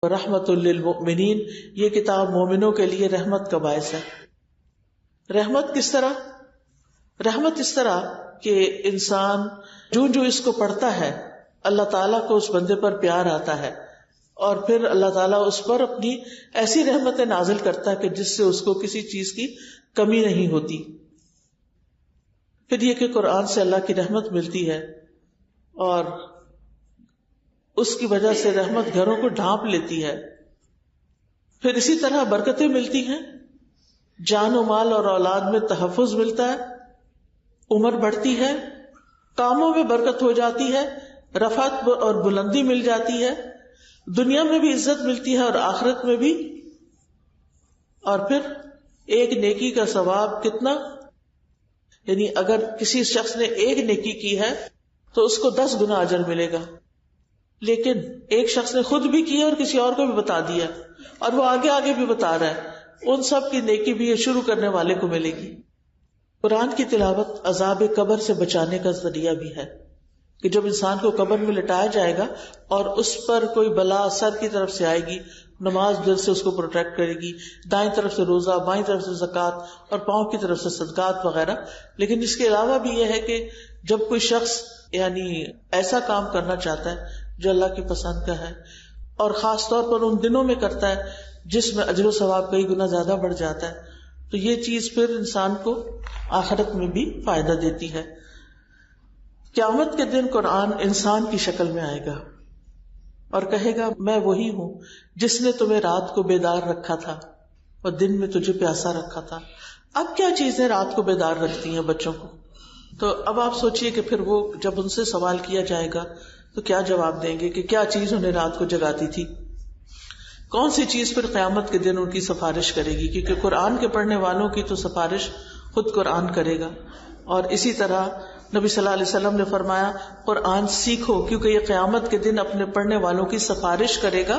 رحمت للمؤمنین، یہ کتاب مومنوں کے لیے رحمت کا باعث ہے۔ رحمت کس طرح؟ رحمت اس طرح کہ انسان جو اس کو پڑھتا ہے اللہ تعالیٰ کو اس بندے پر پیار آتا ہے، اور پھر اللہ تعالیٰ اس پر اپنی ایسی رحمتیں نازل کرتا ہے کہ جس سے اس کو کسی چیز کی کمی نہیں ہوتی۔ پھر یہ کہ قرآن سے اللہ کی رحمت ملتی ہے، اور اس کی وجہ سے رحمت گھروں کو ڈھانپ لیتی ہے۔ پھر اسی طرح برکتیں ملتی ہیں، جان و مال اور اولاد میں تحفظ ملتا ہے، عمر بڑھتی ہے، کاموں میں برکت ہو جاتی ہے، رفعت اور بلندی مل جاتی ہے، دنیا میں بھی عزت ملتی ہے اور آخرت میں بھی۔ اور پھر ایک نیکی کا ثواب کتنا، یعنی اگر کسی شخص نے ایک نیکی کی ہے تو اس کو 10 گنا اجر ملے گا، لیکن ایک شخص نے خود بھی کی اور کسی اور کو بھی بتا دیا اور وہ آگے آگے بھی بتا رہا ہے، ان سب کی نیکی بھی یہ شروع کرنے والے کو ملے گی۔ قرآن کی تلاوت عذاب قبر سے بچانے کا ذریعہ بھی ہے کہ جب انسان کو قبر میں لٹایا جائے گا اور اس پر کوئی بلا سر کی طرف سے آئے گی، نماز دل سے اس کو پروٹیکٹ کرے گی، دائیں طرف سے روزہ، بائیں طرف سے زکوٰۃ اور پاؤں کی طرف سے صدقات وغیرہ۔ لیکن اس کے علاوہ بھی یہ ہے کہ جب کوئی شخص یعنی ایسا کام کرنا چاہتا ہے جو اللہ کی پسند کا ہے، اور خاص طور پر ان دنوں میں کرتا ہے جس میں اجر و ثواب کئی گنا زیادہ بڑھ جاتا ہے، تو یہ چیز پھر انسان کو آخرت میں بھی فائدہ دیتی ہے۔ قیامت کے دن قرآن انسان کی شکل میں آئے گا اور کہے گا میں وہی ہوں جس نے تمہیں رات کو بیدار رکھا تھا اور دن میں تجھے پیاسا رکھا تھا۔ اب کیا چیزیں رات کو بیدار رکھتی ہیں بچوں کو؟ تو اب آپ سوچئے کہ پھر وہ جب ان سے سوال کیا جائے گا تو کیا جواب دیں گے کہ کیا چیز انہیں رات کو جگاتی تھی؟ کون سی چیز پھر قیامت کے دن ان کی سفارش کرے گی؟ کیونکہ قرآن کے پڑھنے والوں کی تو سفارش خود قرآن کرے گا۔ اور اسی طرح نبی صلی اللہ علیہ وسلم نے فرمایا قرآن سیکھو کیونکہ یہ قیامت کے دن اپنے پڑھنے والوں کی سفارش کرے گا۔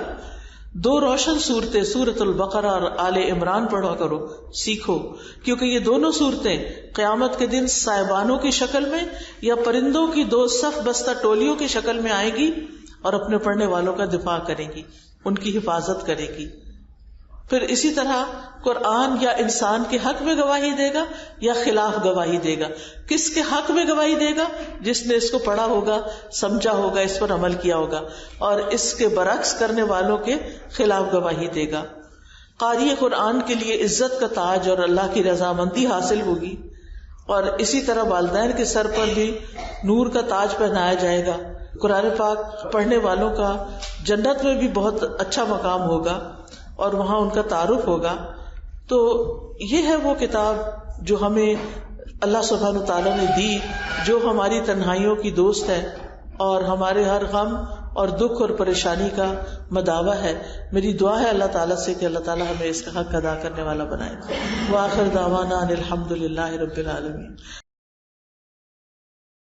2 روشن صورتیں سورۃ البقرہ اور آل عمران پڑھا کرو، سیکھو، کیونکہ یہ دونوں صورتیں قیامت کے دن سائبانوں کی شکل میں یا پرندوں کی 2 صف بستہ ٹولیوں کی شکل میں آئے گی اور اپنے پڑھنے والوں کا دفاع کرے گی، ان کی حفاظت کرے گی۔ پھر اسی طرح قرآن یا انسان کے حق میں گواہی دے گا یا خلاف گواہی دے گا۔ کس کے حق میں گواہی دے گا؟ جس نے اس کو پڑھا ہوگا، سمجھا ہوگا، اس پر عمل کیا ہوگا، اور اس کے برعکس کرنے والوں کے خلاف گواہی دے گا۔ قاری قرآن کے لیے عزت کا تاج اور اللہ کی رضامندی حاصل ہوگی، اور اسی طرح والدین کے سر پر بھی نور کا تاج پہنایا جائے گا۔ قرآن پاک پڑھنے والوں کا جنت میں بھی بہت اچھا مقام ہوگا اور وہاں ان کا تعارف ہوگا۔ تو یہ ہے وہ کتاب جو ہمیں اللہ سبحانہ تعالیٰ نے دی، جو ہماری تنہائیوں کی دوست ہے اور ہمارے ہر غم اور دکھ اور پریشانی کا مداوا ہے۔ میری دعا ہے اللہ تعالیٰ سے کہ اللہ تعالیٰ ہمیں اس کا حق ادا کرنے والا بنائے۔ وآخر دعوانا ان الحمد للہ رب العالمین۔